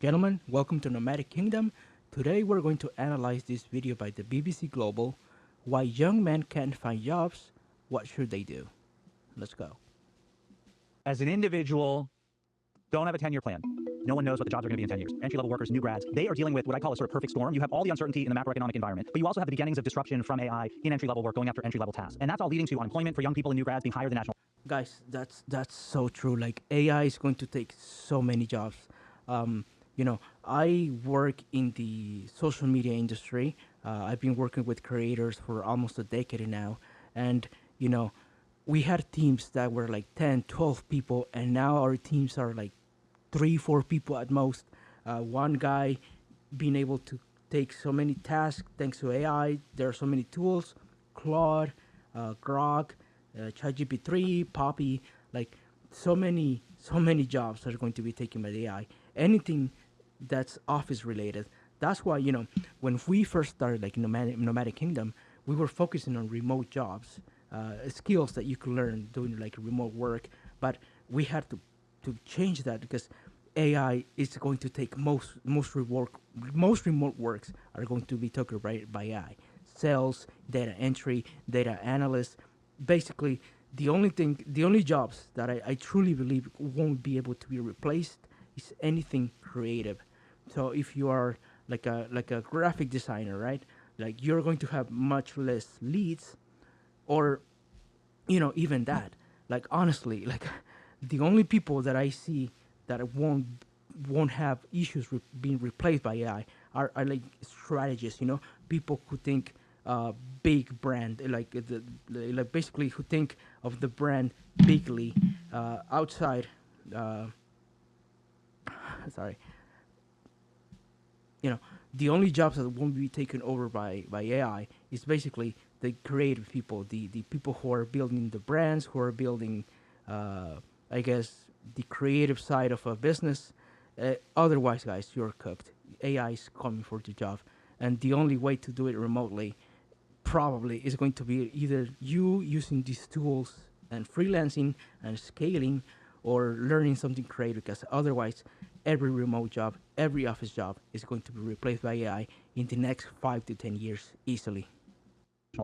gentlemen, welcome to Nomadic Kingdom. Today we're going to analyze this video by the BBC Global, Why Young Men Can't Find Jobs, What Should They Do? Let's go. As an individual, don't have a 10-year plan. No one knows what the jobs are going to be in 10 years. Entry-level workers, new grads, they are dealing with what I call a sort of perfect storm. You have all the uncertainty in the macroeconomic environment, but you also have the beginnings of disruption from AI in entry-level work going after entry-level tasks. And that's all leading to unemployment for young people and new grads being higher than national. Guys, that's so true. Like AI is going to take so many jobs. I work in the social media industry. I've been working with creators for almost a decade now. And, we had teams that were like 10, 12 people, and now our teams are like 3, 4 people at most. One guy being able to take so many tasks thanks to AI. There are so many tools, Claude, Grok, ChatGPT, Poppy, like so many jobs that are going to be taken by the AI. Anything that's office related. That's why, when we first started like Nomadic Kingdom, we were focusing on remote jobs, skills that you could learn doing like remote work. But we had to change that because AI is going to take most remote works are going to be taken by AI. Sales, data entry, data analysts. Basically, the only jobs that I truly believe won't be able to be replaced is anything creative. So if you are like a graphic designer, right? Like you're going to have much less leads, or even that. Like honestly, like the only people that I see that won't have issues being replaced by AI are like strategists. People who think big brand, like basically who think of the brand bigly outside. Sorry. The only jobs that won't be taken over by AI is basically the creative people, the people who are building the brands, who are building, I guess, the creative side of a business. Otherwise, guys, you're cooked. AI is coming for the job, and the only way to do it remotely probably is going to be either you using these tools and freelancing and scaling, or learning something creative, because otherwise every remote job, every office job is going to be replaced by AI in the next 5 to 10 years easily.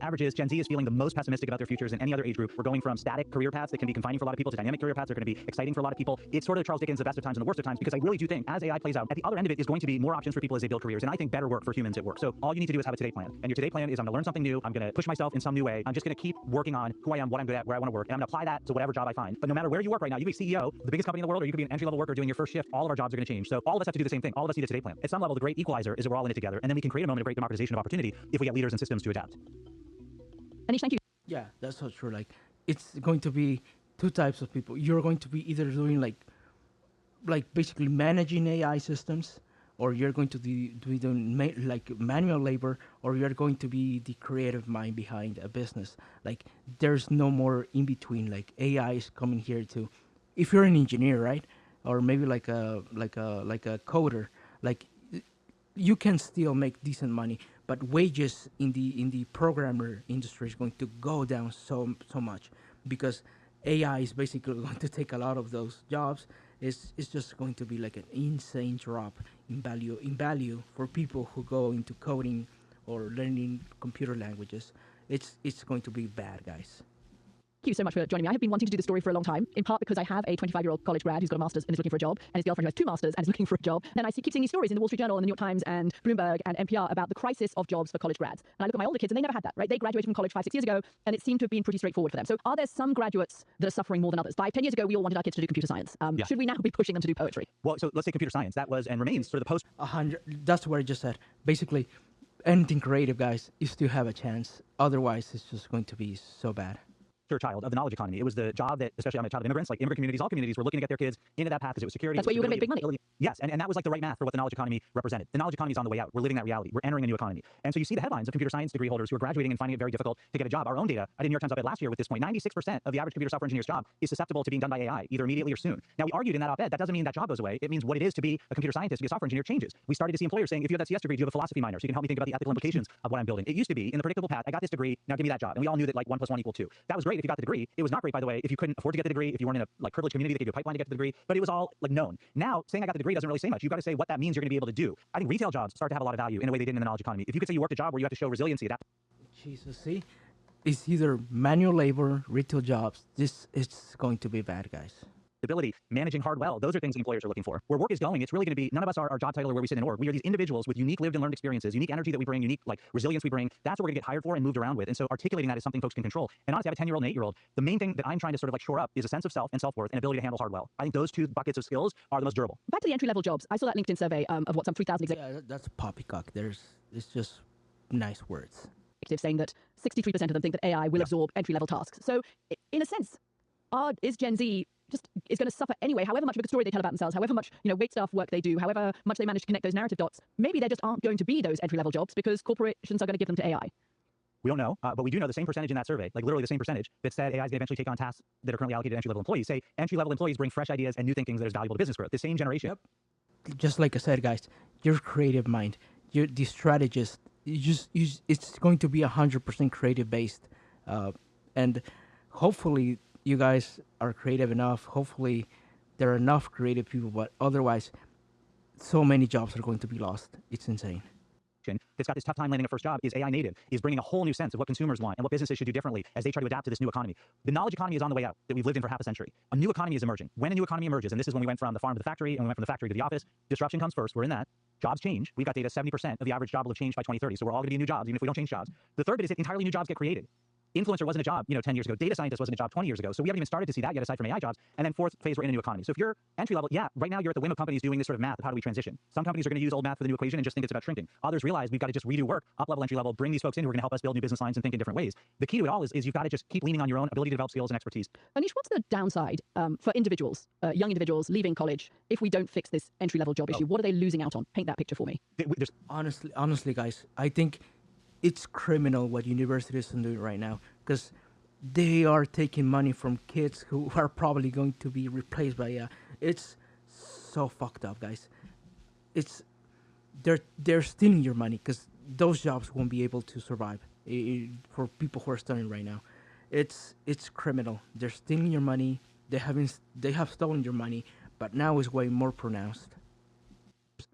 Averages, Gen Z is feeling the most pessimistic about their futures than any other age group. We're going from static career paths that can be confining for a lot of people to dynamic career paths that are going to be exciting for a lot of people. It's sort of Charles Dickens, the best of times and the worst of times, because I really do think as AI plays out, at the other end of it is going to be more options for people as they build careers, and I think better work for humans at work. So all you need to do is have a today plan. And your today plan is I'm going to learn something new. I'm going to push myself in some new way. I'm just going to keep working on who I am, what I'm good at, where I want to work, and I'm going to apply that to whatever job I find. But no matter where you work right now, you could be CEO, the biggest company in the world, or you could be an entry-level worker doing your first shift. All of our jobs are going to change. So all of us have to do the same thing. All of us need a today plan. At some level, the great equalizer is that we're all in it together, and then we can create a moment of great democratization of opportunity if we get leaders and systems to adapt. Anish, thank you. Yeah, that's so true. Like, it's going to be two types of people. You're going to be either doing like basically managing AI systems, or you're going to be doing like manual labor, or you're going to be the creative mind behind a business. Like, there's no more in between. Like, AI is coming here to, if you're an engineer, right, or maybe like a coder, like you can still make decent money, but wages in the programmer industry is going to go down so much, because AI is basically going to take a lot of those jobs. It's just going to be like an insane drop in value for people who go into coding or learning computer languages. It's going to be bad, guys. Thank you so much for joining me. I have been wanting to do this story for a long time, in part because I have a 25-year-old college grad who's got a master's and is looking for a job, and his girlfriend who has 2 masters and is looking for a job. And I keep seeing these stories in the Wall Street Journal and the New York Times and Bloomberg and NPR about the crisis of jobs for college grads. And I look at my older kids and they never had that, right? They graduated from college 5, 6 years ago, and it seemed to have been pretty straightforward for them. So are there some graduates that are suffering more than others? 5, 10 years ago, we all wanted our kids to do computer science. Should we now be pushing them to do poetry? Well, so let's say computer science. That was and remains sort of the post. 100. That's what I just said. Basically, anything creative, guys, you still have a chance. Otherwise, it's just going to be so bad. Child of the knowledge economy. It was the job that, especially I'm a child of immigrants, like immigrant communities, all communities were looking to get their kids into that path because it was security. That's where you were going to make big money. Yes, and that was like the right math for what the knowledge economy represented. The knowledge economy is on the way out. We're living that reality. We're entering a new economy. And so you see the headlines of computer science degree holders who are graduating and finding it very difficult to get a job. Our own data, I did New York Times op-ed last year with this point, 96% of the average computer software engineer's job is susceptible to being done by AI, either immediately or soon. Now, we argued in that op-ed, that doesn't mean that job goes away. It means what it is to be a computer scientist, to be a software engineer changes. We started to see employers saying, if you have that CS degree, do you have a philosophy minor? So you can help me think about the ethical implications of what I'm building. It used to be, in the predictable path, I got this degree, now give me that job. And we all knew that like 1 + 1 = 2. That was great. great if you got the degree. It was not great, by the way, if you couldn't afford to get the degree, if you weren't in a like privileged community that gave you a pipeline to get to the degree, but it was all like known. Now, saying I got the degree doesn't really say much. You've got to say what that means you're going to be able to do. I think retail jobs start to have a lot of value in a way they didn't in the knowledge economy. If you could say you worked a job where you have to show resiliency, that Jesus, see, it's either manual labor, retail jobs. This is going to be bad, guys. ability, managing hard well, those are things employers are looking for. Where work is going, it's really going to be, none of us are our job title or where we sit in org. We are these individuals with unique lived and learned experiences, unique energy that we bring, unique like resilience we bring. That's what we're going to get hired for and moved around with. And so articulating that is something folks can control. And honestly, I have a 10-year-old and 8-year-old. The main thing that I'm trying to sort of like shore up is a sense of self and self-worth and ability to handle hard well. I think those two buckets of skills are the most durable. Back to the entry-level jobs. I saw that LinkedIn survey of what, some 3,000 Yeah, that's poppycock. It's just nice words. executives saying that 63% of them think that AI will absorb entry-level tasks. So in a sense, is Gen Z is going to suffer anyway, however much of a good story they tell about themselves, however much, wait staff work they do, however much they manage to connect those narrative dots, maybe there just aren't going to be those entry-level jobs because corporations are going to give them to AI. We don't know, but we do know the same percentage in that survey, like literally the same percentage, that said AI is going to eventually take on tasks that are currently allocated to entry-level employees. Say entry-level employees bring fresh ideas and new thinking that is valuable to business growth. The same generation. Yep. Just like I said, guys, your creative mind, the strategist, it's going to be 100% creative based, and hopefully you guys are creative enough. Hopefully there are enough creative people, but otherwise, so many jobs are going to be lost. It's insane. That's got this tough time landing a first job is AI native, is bringing a whole new sense of what consumers want and what businesses should do differently as they try to adapt to this new economy. The knowledge economy is on the way out that we've lived in for half a century. A new economy is emerging. When a new economy emerges, and this is when we went from the farm to the factory and we went from the factory to the office, disruption comes first. We're in that. Jobs change. We've got data 70% of the average job will have changed by 2030. So we're all going to be in new jobs, even if we don't change jobs. The third bit is that entirely new jobs get created. Influencer wasn't a job, 10 years ago. Data scientist wasn't a job 20 years ago. So we haven't even started to see that yet aside from AI jobs. And then fourth phase, we're in a new economy. So if you're entry level, yeah, right now you're at the whim of companies doing this sort of math of how do we transition. Some companies are going to use old math for the new equation and just think it's about shrinking. Others realize we've got to just redo work, up level, entry level, bring these folks in who are going to help us build new business lines and think in different ways. The key to it all is you've got to just keep leaning on your own ability to develop skills and expertise. Anish, what's the downside for individuals, young individuals leaving college, if we don't fix this entry-level job issue? What are they losing out on? Paint that picture for me. Honestly, guys, I think it's criminal what universities are doing right now because they are taking money from kids who are probably going to be replaced by AI. It's so fucked up, guys. They're stealing your money because those jobs won't be able to survive for people who are studying right now. It's criminal. They're stealing your money. They have stolen your money, but now it's way more pronounced.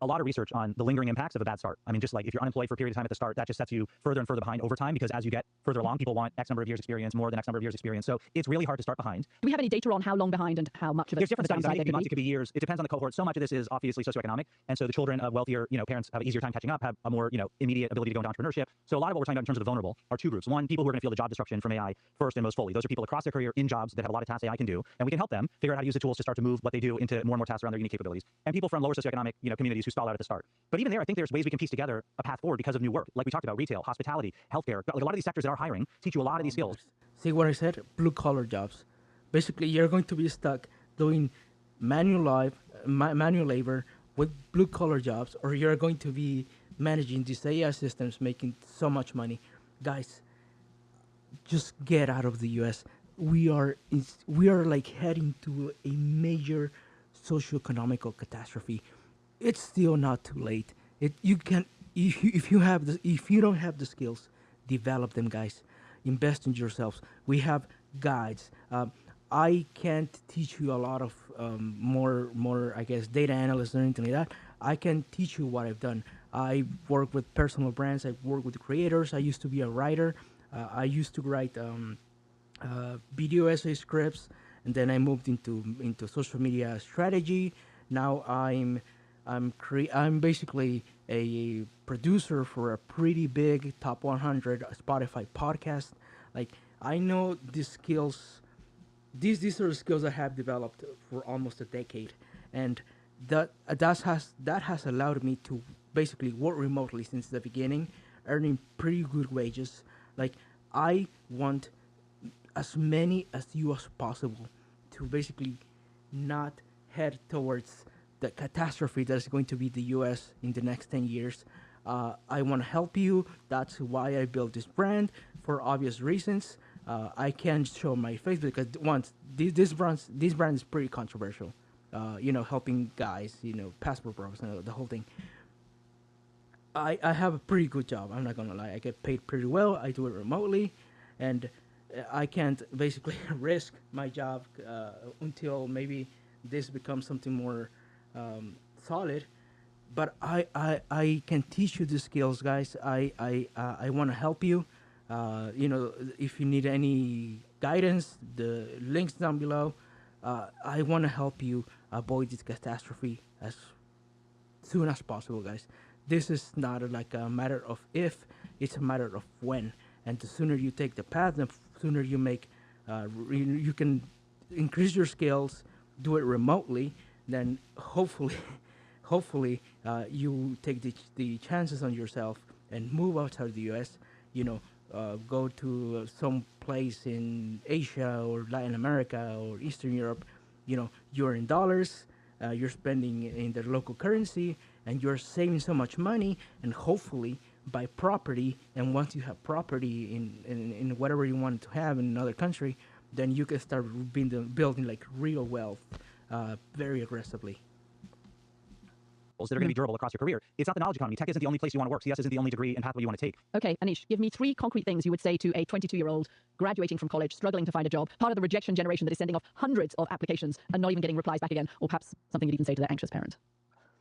A lot of research on the lingering impacts of a bad start. I mean, just like if you're unemployed for a period of time at the start, that just sets you further and further behind over time because as you get further along, people want X number of years experience, more than X number of years experience. So it's really hard to start behind. Do we have any data on how long behind and how much of There's different studies. downside It could be there months, it could be years. It depends on the cohort. So much of this is obviously socioeconomic. And so the children of wealthier, parents have an easier time catching up, have a more, immediate ability to go into entrepreneurship. So a lot of what we're talking about in terms of the vulnerable are two groups. One, people who are going to feel the job disruption from AI first and most fully. Those are people across their career in jobs that have a lot of tasks AI can do. And we can help them figure out how to use the tools to start to move what they do into more and more tasks around their unique capabilities. And people from lower socioeconomic, communities who stall out at the start. But even there, I think there's ways we can piece together a path forward because of new work. Like we talked about retail, hospitality, healthcare. Like a lot of these sectors that are hiring teach you a lot of these skills. See what I said? Blue collar jobs. Basically, you're going to be stuck doing manual labor with blue collar jobs, or you're going to be managing these AI systems, making so much money. Guys, just get out of the U.S. We are like heading to a major socioeconomical catastrophe. It's still not too late. If you don't have the skills, develop them, guys. Invest in yourselves. We have guides. I can't teach you a lot of more I guess data analysts or anything like that. I can teach you what I've done. I work with personal brands. I work with creators. I used to be a writer. I used to write video essay scripts, and then I moved into social media strategy. Now I'm basically a producer for a pretty big top 100 Spotify podcast. Like I know these skills, these are the skills I have developed for almost a decade, and that has allowed me to basically work remotely since the beginning, earning pretty good wages. Like I want as many as you as possible to basically not head towards the catastrophe that is going to be the U.S. in the next 10 years. I want to help you. That's why I built this brand for obvious reasons. I can't show my face because this brand is pretty controversial. Helping guys, passport bros, the whole thing. I have a pretty good job. I'm not gonna lie. I get paid pretty well. I do it remotely, and I can't basically risk my job until maybe this becomes something more solid. But I can teach you the skills, guys. I want to help you. If you need any guidance, the links down below. I want to help you avoid this catastrophe as soon as possible, guys. This is not like a matter of if, it's a matter of when. And the sooner you take the path, the sooner you make, you can increase your skills, do it remotely. Then hopefully, hopefully, you take the chances on yourself and move outside the U.S. Go to some place in Asia or Latin America or Eastern Europe. You're in dollars, you're spending in the local currency, and you're saving so much money. And hopefully, by property, and once you have property in whatever you want to have in another country, then you can start building like real wealth very aggressively. That are going to be durable across your career. It's not the knowledge economy. Tech isn't the only place you want to work. CS isn't the only degree and pathway you want to take. Okay, Anish, give me 3 concrete things you would say to a 22-year-old graduating from college, struggling to find a job, part of the rejection generation that is sending off hundreds of applications and not even getting replies back again, or perhaps something you'd even say to their anxious parent.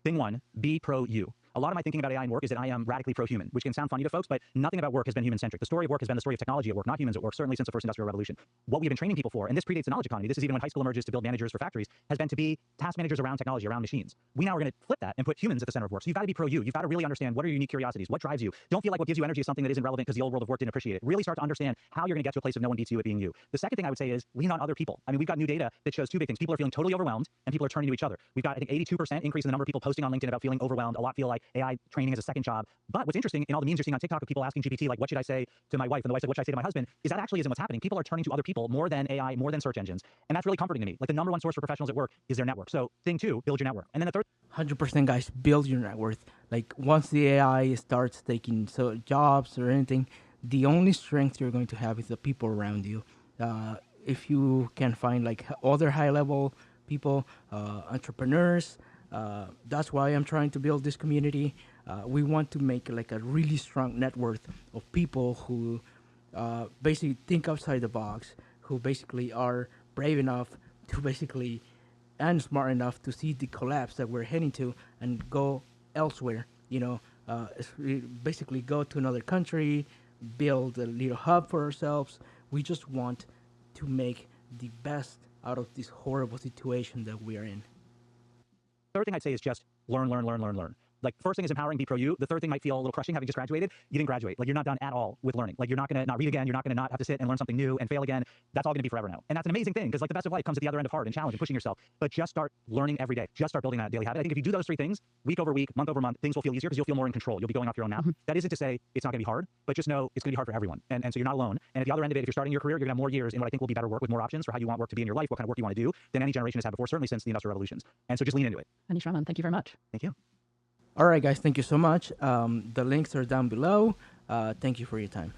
Thing 1, be pro-you. A lot of my thinking about AI and work is that I am radically pro-human, which can sound funny to folks, but nothing about work has been human-centric. The story of work has been the story of technology at work, not humans at work, certainly since the first industrial revolution. What we've been training people for, and this predates the knowledge economy, this is even when high school emerges to build managers for factories, has been to be task managers around technology, around machines. We now are going to flip that and put humans at the center of work. So you've got to be pro-you. You've got to really understand what are your unique curiosities, what drives you. Don't feel like what gives you energy is something that isn't relevant because the old world of work didn't appreciate it. Really start to understand how you're going to get to a place of no one beats you at being you. The second thing I would say is lean on other people. I mean, we've got new data that shows 2 big things. People are feeling totally overwhelmed and people are turning to each other. We've got, I think, 82% increase in the number of people posting on LinkedIn about feeling overwhelmed. A lot feel like AI training is a second job. But what's interesting in all the memes you're seeing on TikTok of people asking GPT, like, what should I say to my wife? And the wife said, what should I say to my husband? Is that actually isn't what's happening. People are turning to other people more than AI, more than search engines. And that's really comforting to me. Like the number 1 source for professionals at work is their network. So thing 2, build your network. And then the third 100%, guys, build your net worth. Like once the AI starts taking jobs or anything, the only strength you're going to have is the people around you. If you can find like other high level people, entrepreneurs, that's why I'm trying to build this community. We want to make like a really strong net worth of people who basically think outside the box, who basically are brave enough to basically and smart enough to see the collapse that we're heading to and go elsewhere. Basically go to another country, build a little hub for ourselves. We just want to make the best out of this horrible situation that we are in. third thing I'd say is just learn. Like, first thing is empowering, be pro-you. The third thing might feel a little crushing, having just graduated. You didn't graduate. Like, you're not done at all with learning. Like, you're not going to not read again. You're not going to not have to sit and learn something new and fail again. That's all going to be forever now. And that's an amazing thing because, like, the best of life comes at the other end of hard and challenge and pushing yourself. But just start learning every day. Just start building that daily habit. I think if you do those 3 things, week over week, month over month, things will feel easier because you'll feel more in control. You'll be going off your own map. That isn't to say it's not going to be hard, but just know it's going to be hard for everyone. And so you're not alone. And at the other end of it, if you're starting your career, you're going to have more years in what I think will be better work with more options for how you want work to be in your life, what kind of work you want to do than any generation has had before, certainly since the industrial revolutions. And so just lean into it. Anish Raman, thank you very much. Thank you. All right, guys, thank you so much. The links are down below. Thank you for your time.